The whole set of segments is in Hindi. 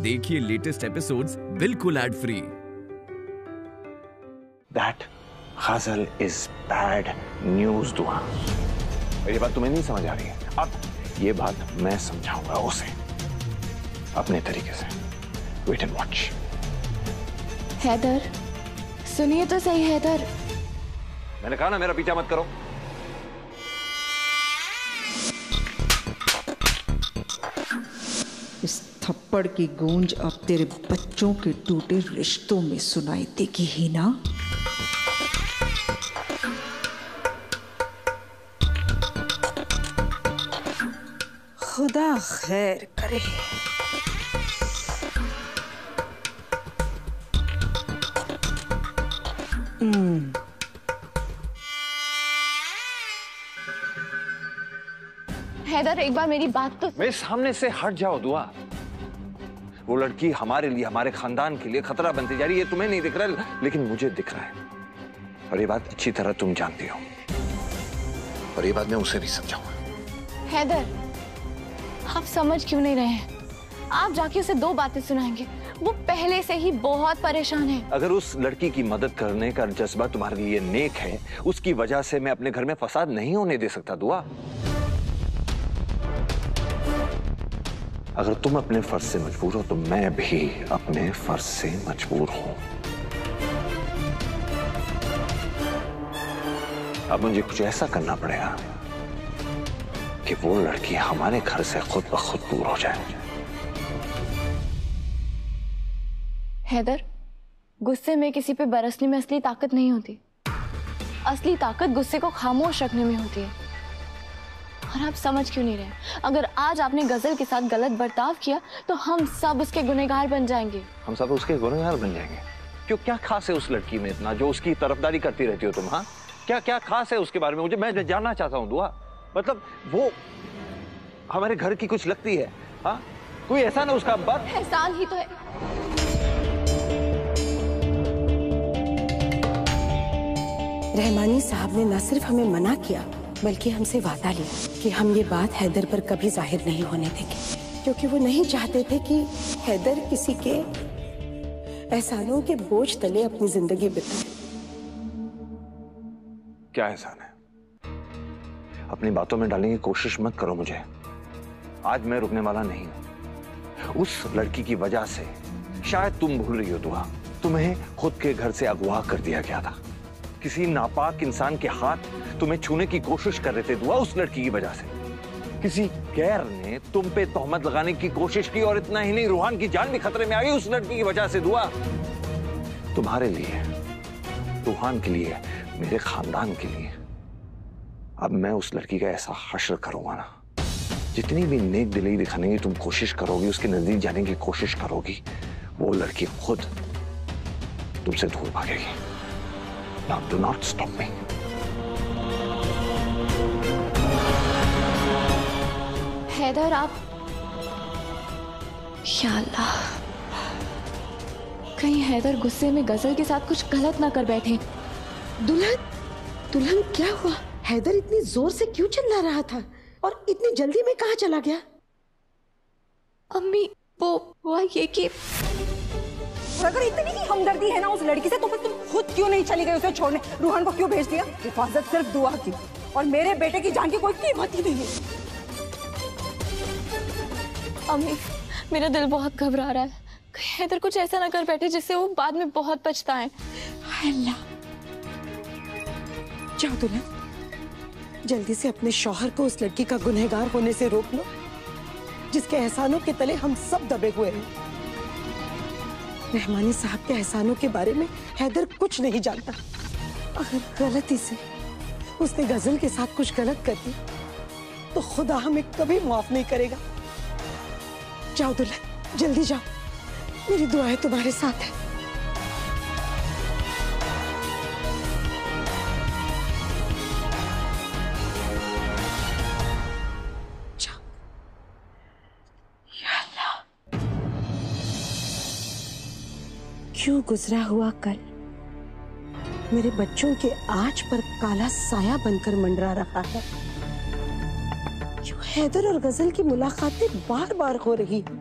देखिए लेटेस्ट एपिसोड्स बिल्कुल एड फ्री। That गजल is bad news दुआ। ये बात तुम्हें नहीं समझ आ रही है। अब ये बात मैं समझाऊंगा उसे अपने तरीके से। Wait and watch। हैदर, सुनिए तो सही हैदर। मैंने कहा ना मेरा पीछा मत करो। इस थप्पड़ की गूंज अब तेरे बच्चों के टूटे रिश्तों में सुनाई देगी ही ना। खुदा खैर करे। हैदर, एक बार मेरी बात तो। मेरे सामने से हट जाओ दुआ। वो लड़की हमारे लिए, हमारे खानदान के लिए खतरा बनती जा रही है। तुम्हें नहीं दिख रहा लेकिन मुझे दिख रहा है, और ये बात अच्छी तरह तुम जानती हो, और ये बात मैं उसे भी समझाऊंगा। हैदर, आप समझ क्यों नहीं रहे हैं? आप जाके उसे दो बातें सुनाएंगे। वो पहले से ही बहुत परेशान है। अगर उस लड़की की मदद करने का जज्बा तुम्हारे लिए नेक है, उसकी वजह से मैं अपने घर में फसाद नहीं होने दे सकता दुआ। अगर तुम अपने फर्ज से मजबूर हो तो मैं भी अपने फर्ज से मजबूर हूं। अब मुझे कुछ ऐसा करना पड़ेगा कि वो लड़की हमारे घर से खुद ब खुद दूर हो जाए। हैदर, गुस्से में किसी पे बरसने में असली ताकत नहीं होती। असली ताकत गुस्से को खामोश रखने में होती है। और आप समझ क्यों नहीं रहे? अगर आज आपने गजल के साथ गलत बर्ताव किया तो हम सब उसके गुनहगार बन जाएंगे। हम सब उसके गुनहगार बन जाएंगे? क्यों, क्या खास है उस लड़की में इतना जो उसकी तरफदारी करती रहती हो तुम? हाँ, क्या क्या खास है उसके बारे में? मैं जानना चाहता हूँ दुआ। मतलब वो हमारे घर की कुछ लगती है? हाँ, कोई ऐसा ना उसका बात एहसान ही तो है। रहमानी साहब ने न सिर्फ हमें मना किया बल्कि हमसे वादा लिया कि हम ये बात हैदर पर कभी जाहिर नहीं होने देंगे, क्योंकि वो नहीं चाहते थे कि हैदर किसी के एहसानों के बोझ तले अपनी जिंदगी बिताए। क्या एहसान है? अपनी बातों में डालने की कोशिश मत करो मुझे। आज मैं रुकने वाला नहीं हूं। उस लड़की की वजह से शायद तुम भूल रही हो दुआ, तुम्हें खुद के घर से अगवा कर दिया गया था। किसी नापाक इंसान के हाथ तुम्हें छूने की कोशिश कर रहे थे दुआ, उस लड़की की वजह से। किसी गैर ने तुम पे तोहमत लगाने की कोशिश की, और इतना ही नहीं, रूहान की जान भी खतरे में आ गई उस लड़की की वजह से दुआ। तुम्हारे लिए, रूहान के लिए, मेरे खानदान के लिए अब मैं उस लड़की का ऐसा हश्र करूंगा ना, जितनी भी नेक दिली दिखाने की तुम कोशिश करोगी, उसके नजदीक जाने की कोशिश करोगी, वो लड़की खुद तुमसे दूर भागेगी। Now do not stop me. Haider, आप या अल्लाह, कहीं हैदर गुस्से में गजल के साथ कुछ गलत ना कर बैठे। दुल्हन क्या हुआ? हैदर इतनी जोर से क्यों चिल्ला रहा था और इतनी जल्दी में कहाँ चला गया? अम्मी, वो हुआ ये कि अगर इतनी ही हमदर्दी है ना उस लड़की से तो फिर तुम खुद क्यों नहीं चली गई उसे छोड़ने? रूहान को क्यों भेज दिया? हिफाजत सिर्फ दुआ की, और मेरे बेटे की जान की कोई कीमत ही नहीं है। अम्मी, मेरा दिल बहुत घबरा रहा है। कहीं हैदर कुछ ऐसा ना कर बैठे जिससे वो बाद में बहुत पछताएं। हाय अल्लाह, जाओ दुल्हन, जल्दी से अपने शौहर को उस लड़की का गुनहगार होने से रोक लो, जिसके एहसानों के तले हम सब दबे हुए हैं। रहमानी साहब के एहसानों के बारे में हैदर कुछ नहीं जानता। अगर गलती से उसने गजल के साथ कुछ गलत कर दी तो खुदा हमें कभी माफ नहीं करेगा। जाओ दुल्हन, जल्दी जाओ, मेरी दुआएं तुम्हारे साथ है। जाओ। या अल्लाह, क्यों गुजरा हुआ कल मेरे बच्चों के आज पर काला साया बनकर मंडरा रहा है? क्यों हैदर और गजल की मुलाकातें बार बार हो रही है?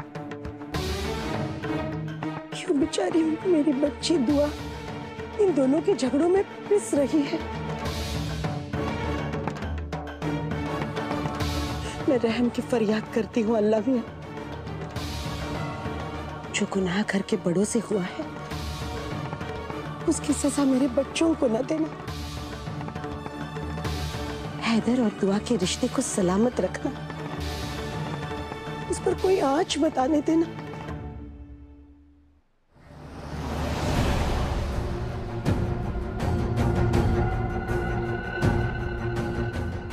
क्यों बेचारी मेरी बच्ची दुआ इन दोनों के झगड़ों में पिस रही है। मैं रहम की फरियाद करती हूँ अल्लाह मियां, जो गुनाह घर के बड़ों से हुआ है उसकी सजा मेरे बच्चों को न देना। हैदर और दुआ के रिश्ते को सलामत रखना, उस पर कोई आंच मत आने देना।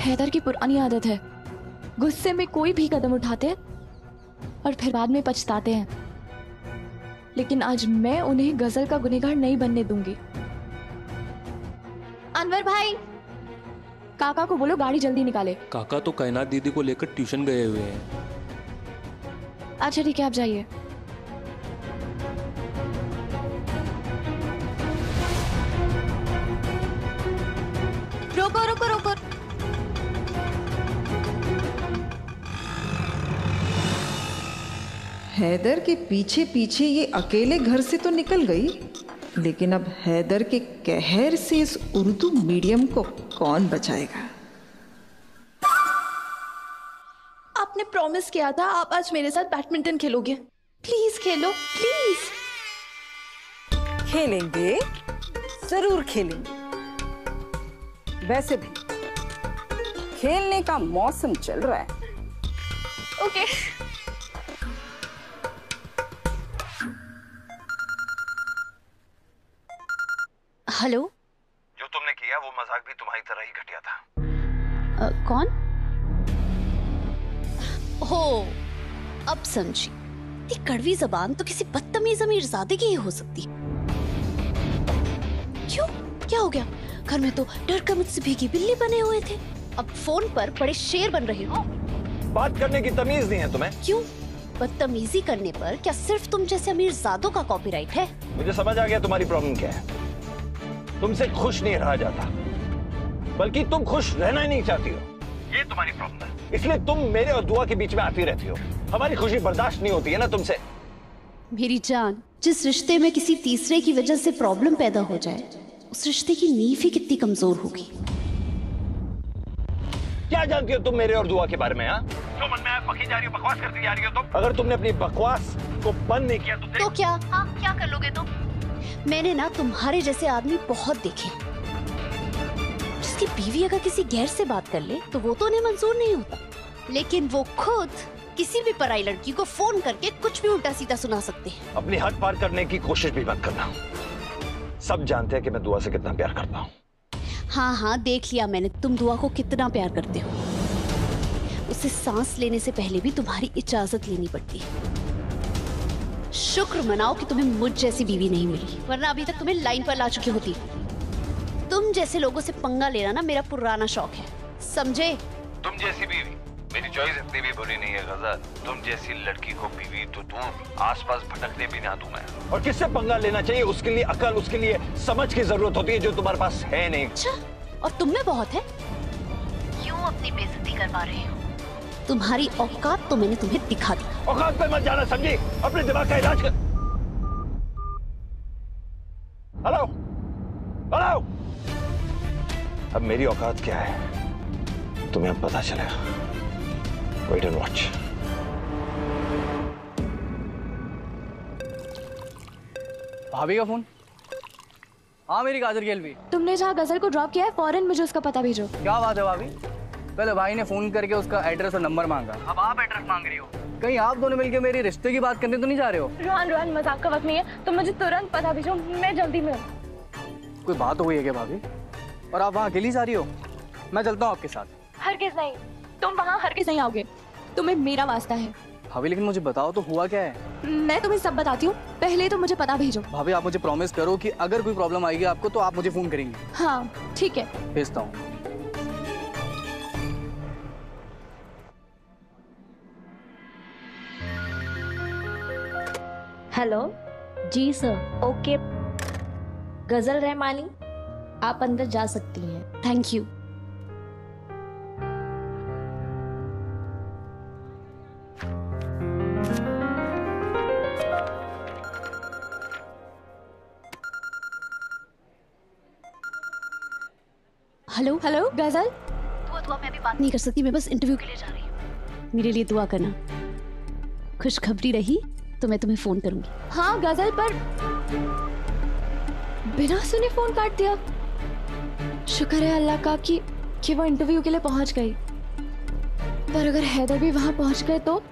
हैदर की पुरानी आदत है, गुस्से में कोई भी कदम उठाते हैं और फिर बाद में पछताते हैं। लेकिन आज मैं उन्हें गजल का गुनहगार नहीं बनने दूंगी। अनवर भाई, काका को बोलो गाड़ी जल्दी निकाले। काका तो कायनात दीदी को लेकर ट्यूशन गए हुए हैं। अच्छा ठीक है, आप जाइए। रोको रोको रोको। हैदर के पीछे पीछे ये अकेले घर से तो निकल गई, लेकिन अब हैदर के कहर से इस उर्दू मीडियम को कौन बचाएगा? आपने प्रॉमिस किया था आप आज मेरे साथ बैडमिंटन खेलोगे। Please Khelo, please. खेलेंगे, जरूर खेलेंगे। वैसे भी खेलने का मौसम चल रहा है। ओके। हेलो। जो तुमने किया वो मजाक भी तुम्हारी तरह ही घटिया था। कौन? हो, अब समझी। इतनी कड़वी जबान तो किसी बदतमीज अमीरजादे की ही हो सकती। क्यों, क्या हो गया? घर में तो डर का मुझसे भीगी बिल्ली बने हुए थे, अब फोन पर बड़े शेर बन रहे हो। बात करने की तमीज नहीं है तुम्हें? क्यों? बदतमीजी करने पर क्या सिर्फ तुम जैसे अमीरजादों का कॉपीराइट है? मुझे समझ आ गया तुम्हारी प्रॉब्लम क्या है। तुमसे खुश नहीं रहा जाता, बल्कि तुम खुश रहना ही नहीं चाहती हो, ये तुम्हारी प्रॉब्लम है। इसलिए तुम मेरे और दुआ के बीच में आती रहती हो। हमारी खुशी बर्दाश्त नहीं होती है ना तुमसे। मेरी जान, जिस रिश्ते में किसी तीसरे की वजह से प्रॉब्लम पैदा हो जाए, उस रिश्ते की नींव ही कितनी कमजोर होगी। क्या जानती हो तुम मेरे और दुआ के बारे में? हाँ, जो मन में आया बकी जा रही हो, बकवास करती जा रही हो तुम। अगर तुमने अपनी बकवास को बंद नहीं किया तो क्या? हाँ, क्या कर लोगे तुम? मैंने ना तुम्हारे जैसे आदमी बहुत देखे, जिसकी बीवी अगर किसी गैर से बात कर ले तो वो तो उन्हें मंजूर नहीं होता, लेकिन वो खुद किसी भी पराई लड़की को फोन करके कुछ भी उल्टा सीधा सुना सकते हैं। अपनी हद पार करने की कोशिश भी मत करना। सब जानते हैं कि मैं दुआ से कितना प्यार करता हूँ। हाँ हाँ, देख लिया मैंने तुम दुआ को कितना प्यार करते हो। उसे सांस लेने से पहले भी तुम्हारी इजाजत लेनी पड़ती है। शुक्र मनाओ कि तुम्हें मुझ जैसी बीवी नहीं मिली, वरना अभी तक तुम्हें लाइन पर ला चुकी होती। तुम जैसे लोगों से पंगा लेना ना मेरा पुराना शौक है, समझे? तुम जैसी बीवी, मेरी चॉइस इतनी भी बुरी नहीं है गजल। तुम जैसी लड़की को बीवी तो दूर, आसपास भटकने भी ना दूं मैं। और किससे पंगा लेना चाहिए उसके लिए अकल, उसके लिए समझ की जरूरत होती है, जो तुम्हारे पास है नहीं। अच्छा, और तुम में बहुत है? क्यों अपनी बेइज्जती करवा रहे हो? तुम्हारी औकात तो मैंने तुम्हें दिखा दी। औकात पे मत जाना, समझी? अपने दिमाग का इलाज कर। हेलो हेलो, अब मेरी औकात क्या है तुम्हें अब पता चलेगा। Wait and watch. भाभी का फोन? हाँ, मेरी काजल गेल भी। तुमने जहाँ गजल को ड्रॉप किया है फौरन मुझे उसका पता भेजो। क्या बात है भाभी? पहले भाई ने फोन करके उसका एड्रेस और नंबर मांगा, अब आप एड्रेस मांग रही हो। कहीं आप दोनों मिलके मेरी रिश्ते की बात करने तो नहीं जा रहे हो? रोहन मजाक का वक्त नहीं है, तुम मुझे तुरंत पता भेजो, मैं जल्दी मिलूं। कोई बात हो गई है क्या भाभी? और आप वहाँ अकेली जा रही हो? मैं चलता हूँ आपके साथ। हरगिज नहीं, तुम वहाँ हरगिज नहीं आओगे, तुम्हें मेरा वास्ता है। भाभी लेकिन मुझे बताओ तो हुआ क्या है? मैं तुम्हें सब बताती हूँ, पहले तो मुझे पता भेजो। भाभी आप मुझे प्रॉमिस करो कि अगर कोई प्रॉब्लम आएगी आपको तो आप मुझे फोन करेंगी। हाँ ठीक है, भेजता हूँ। हेलो जी सर। ओके, गजल रहमानी आप अंदर जा सकती हैं। Thank you. हेलो हेलो गजल। दुआ मैं अभी बात नहीं कर सकती, मैं बस इंटरव्यू के लिए जा रही हूँ। मेरे लिए दुआ करना। खुशखबरी रही तो मैं तुम्हें फोन करूंगी। हाँ गजल, पर बिना सुने फोन काट दिया। शुक्र है अल्लाह का कि वो इंटरव्यू के लिए पहुंच गई, पर अगर हैदर भी वहां पहुंच गए तो।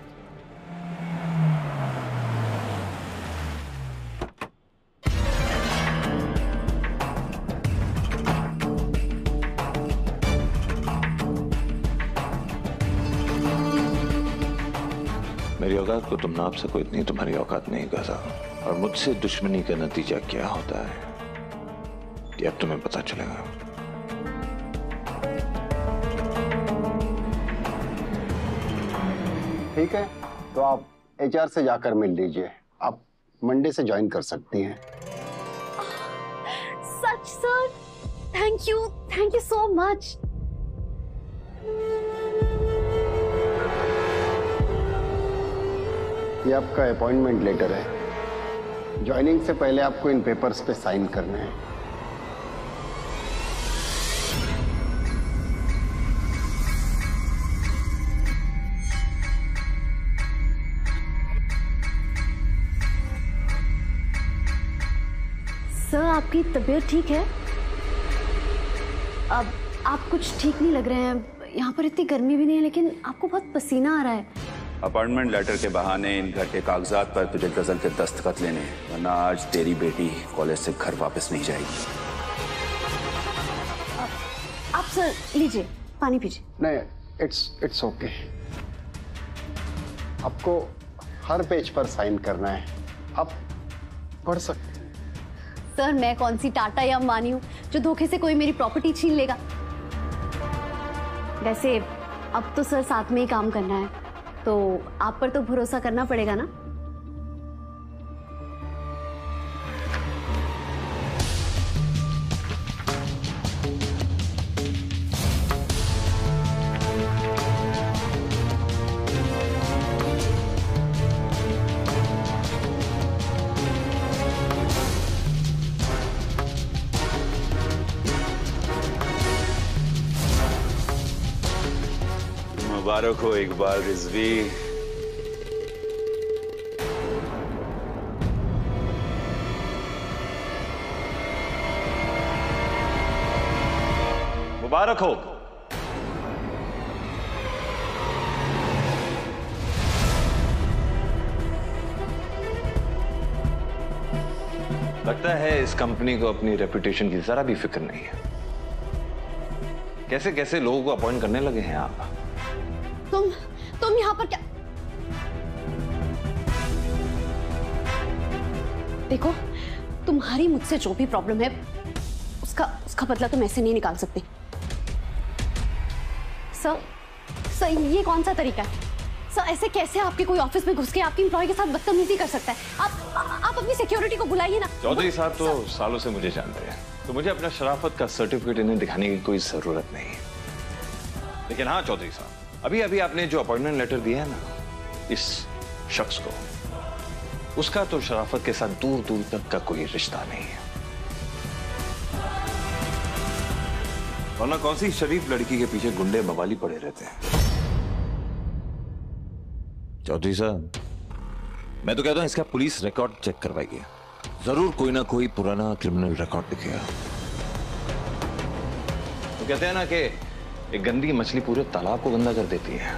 मेरी औकात को तुम नाप सको इतनी तुम्हारी औकात नहीं गजल। और मुझसे दुश्मनी का नतीजा क्या होता है ये अब तुम्हें पता चलेगा। ठीक है, तो आप एचआर से जाकर मिल लीजिए। आप मंडे से ज्वाइन कर सकती हैं। सच sir, thank you so much. ये आपका अपॉइंटमेंट लेटर है। ज्वाइनिंग से पहले आपको इन पेपर्स पे साइन करने हैं। सर आपकी तबीयत ठीक है? अब आप कुछ ठीक नहीं लग रहे हैं। यहाँ पर इतनी गर्मी भी नहीं है, लेकिन आपको बहुत पसीना आ रहा है। अपॉइंटमेंट लेटर के बहाने इन घर के कागजात पर तुझे गजल के दस्तखत लेने हैं, वरना आज तेरी बेटी कॉलेज से घर वापस नहीं जाएगी। आप सर लीजिए, पानी पीजिए। नहीं, इट्स ओके। आपको हर पेज पर साइन करना है, आप पढ़ सकते हैं। सर मैं कौन सी टाटा या अंबानी हूँ जो धोखे से कोई मेरी प्रॉपर्टी छीन लेगा। वैसे अब तो सर साथ में ही काम करना है, तो आप पर तो भरोसा करना पड़ेगा ना। मुबारक हो इकबाल रिजवी। मुबारक हो। लगता है इस कंपनी को अपनी रेपुटेशन की जरा भी फिक्र नहीं है। कैसे कैसे लोगों को अपॉइंट करने लगे हैं आप। तुम यहाँ पर क्या? देखो, तुम्हारी मुझसे जो भी प्रॉब्लम है उसका बदला तुम ऐसे नहीं निकाल सकते। सर ये कौन सा तरीका है? सर ऐसे कैसे आपके कोई ऑफिस में घुस के आपकी एम्प्लॉय के साथ बदतमीजी कर सकता है? आप अपनी सिक्योरिटी को बुलाइए ना। चौधरी साहब तो सालों से मुझे जानते हैं, तो मुझे अपना शराफत का सर्टिफिकेट इन्हें दिखाने की कोई जरूरत नहीं है। लेकिन हाँ चौधरी साहब, अभी आपने जो अपॉइंटमेंट लेटर दिया है ना इस शख्स को, उसका तो शराफत के साथ दूर दूर तक का कोई रिश्ता नहीं है। वरना कौन सी शरीफ लड़की के पीछे गुंडे बवाली पड़े रहते हैं। चौधरी साहब, मैं तो कहता हूं इसका पुलिस रिकॉर्ड चेक करवाइए, जरूर कोई ना कोई पुराना क्रिमिनल रिकॉर्ड दिखेगा। तो कहते हैं ना कि एक गंदी मछली पूरे तालाब को गंदा कर देती है।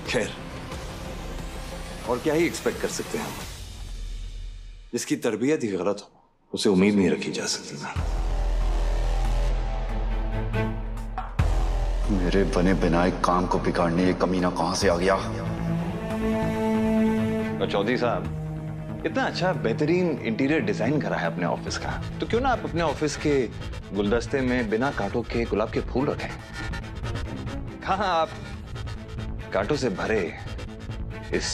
खैर, और क्या ही एक्सपेक्ट कर सकते हैं हम। जिसकी तरबियत ही गलत हो उसे उम्मीद नहीं रखी जा सकती ना। मेरे बने बनाए काम को बिगाड़ने ये कमीना कहां से आ गया? तो चौधरी साहब, इतना अच्छा बेहतरीन इंटीरियर डिजाइन करा है अपने ऑफिस का, तो क्यों ना आप अपने ऑफिस के गुलदस्ते में बिना कांटों के गुलाब के फूल रखें। कहां आप कांटों से भरे इस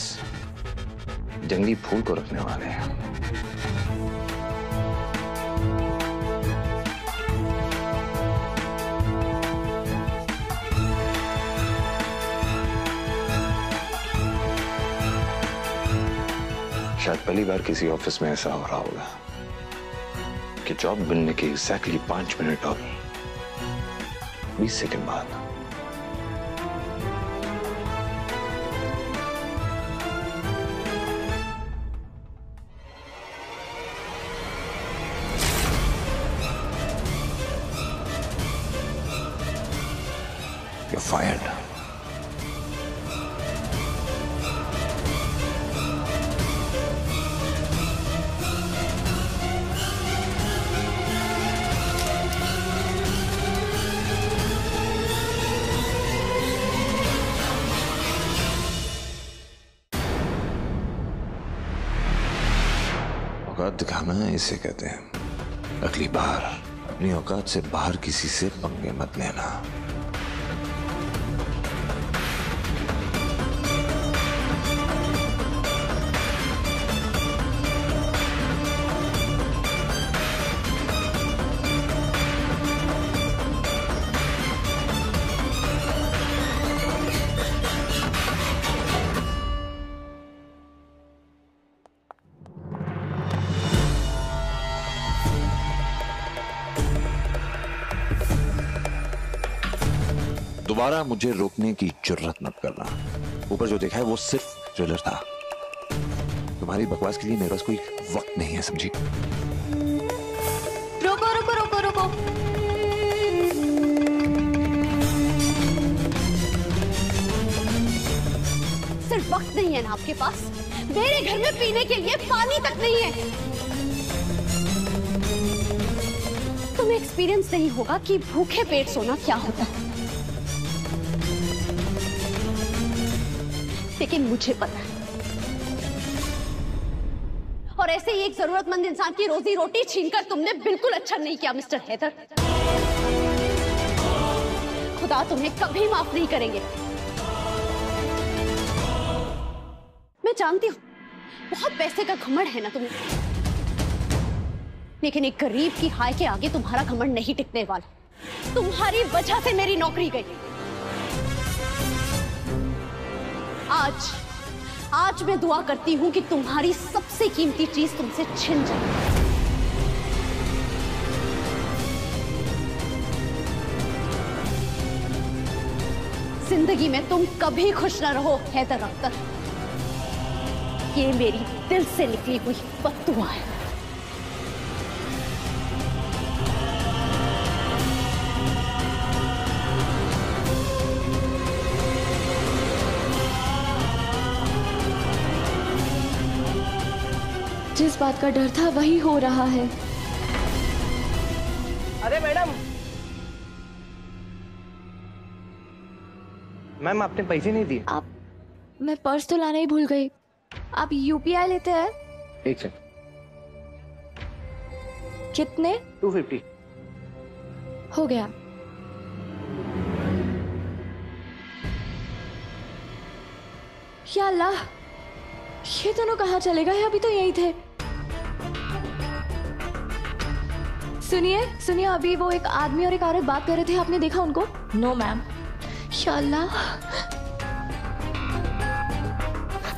जंगली फूल को रखने वाले हैं। शायद पहली बार किसी ऑफिस में ऐसा हो रहा होगा कि जॉब मिलने के एग्जैक्टली 5 मिनट और 20 सेकंड बाद। You're fired. औकात दिखाना इसे कहते हैं। अगली बार अपनी औकात से बाहर किसी से पंगे मत लेना। दोबारा मुझे रोकने की जुर्रत मत करना। ऊपर जो देखा है वो सिर्फ थ्रिलर था। तुम्हारी बकवास के लिए मेरे पास कोई वक्त नहीं है, समझी? रोको रोको रोको रोको। सिर्फ वक्त नहीं है ना आपके पास? मेरे घर में पीने के लिए पानी तक नहीं है। तुम्हें एक्सपीरियंस नहीं होगा कि भूखे पेट सोना क्या होता है, लेकिन मुझे पता है। और ऐसे ही एक जरूरतमंद इंसान की रोजी रोटी छीनकर तुमने बिल्कुल अच्छा नहीं किया मिस्टर हैदर। खुदा तुम्हें कभी माफ नहीं करेंगे। मैं जानती हूं बहुत पैसे का घमंड है ना तुम्हें, लेकिन एक गरीब की हाय के आगे तुम्हारा घमंड नहीं टिकने वाला। तुम्हारी वजह से मेरी नौकरी गई। आज मैं दुआ करती हूं कि तुम्हारी सबसे कीमती चीज तुमसे छिन जाए। जिंदगी में तुम कभी खुश ना रहो हैदर अख्तर। ये मेरी दिल से निकली हुई बद्दुआ है। जिस बात का डर था वही हो रहा है। अरे मैडम, मैम आपने पैसे नहीं दिए। मैं पर्स तो लाना ही भूल गई। आप यूपीआई लेते हैं? एक सेकंड। कितने? 250। हो गया। या अल्लाह, ये दोनों कहाँ चले गए? अभी तो यही थे। सुनिए, अभी वो एक आदमी और एक औरत बात कर रहे थे, आपने देखा उनको? No ma'am. या अल्लाह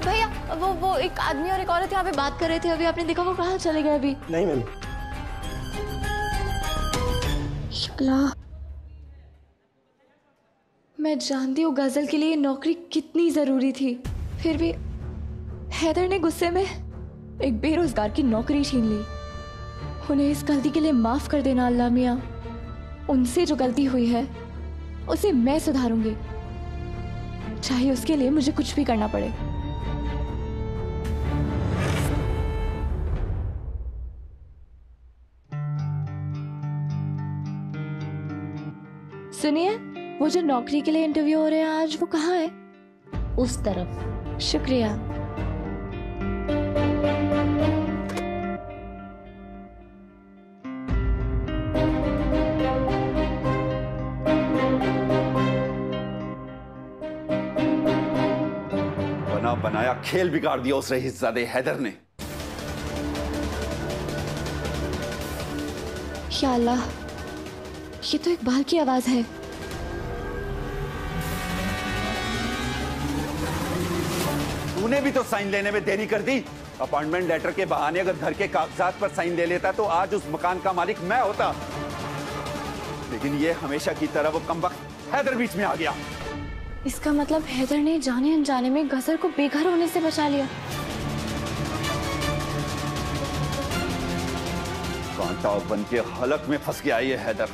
भैया, वो एक आदमी और एक औरत यहाँ पे बात कर रहे थे, अभी आपने देखा? वो कहाँ चले गए अभी? नहीं मैम। या अल्लाह, मैं जानती हूँ गजल के लिए नौकरी कितनी जरूरी थी, फिर भी हैदर ने गुस्से में एक बेरोजगार की नौकरी छीन ली। उन्हें इस गलती के लिए माफ कर देना अल्लाह मियाँ। उनसे जो गलती हुई है उसे मैं सुधारूंगी, चाहे उसके लिए मुझे कुछ भी करना पड़े। सुनिए, वो जो नौकरी के लिए इंटरव्यू हो रहे हैं आज, वो कहाँ है? उस तरफ। शुक्रिया। बना बनाया खेल बिगाड़ दिया उस रईसजादे हैदर ने। या अल्लाह, ये तो इकबाल की आवाज है। तूने भी तो साइन लेने में देरी कर दी। अपॉइंटमेंट लेटर के बहाने अगर घर के कागजात पर साइन ले लेता तो आज उस मकान का मालिक मैं होता। लेकिन ये हमेशा की तरह वो कमबख्त हैदर बीच में आ गया। इसका मतलब हैदर ने जाने अनजाने में गजल को बेघर होने से बचा लिया। कांटा बन के हलक में फंस गया ये हैदर,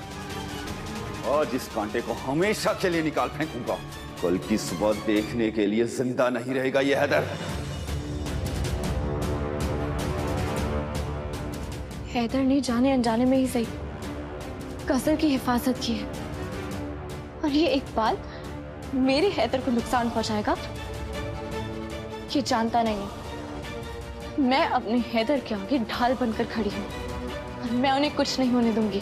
और जिस कांटे को हमेशा के लिए निकाल फेंकूंगा। कल की सुबह देखने के लिए जिंदा नहीं रहेगा ये हैदर। हैदर ने जाने अनजाने में ही सही गजल की हिफाजत की है, और ये इकबाल मेरे हैदर को नुकसान पहुंचाएगा ये जानता नहीं है। मैं अपने हैदर के आगे ढाल बनकर खड़ी हूं और मैं उन्हें कुछ नहीं होने दूंगी।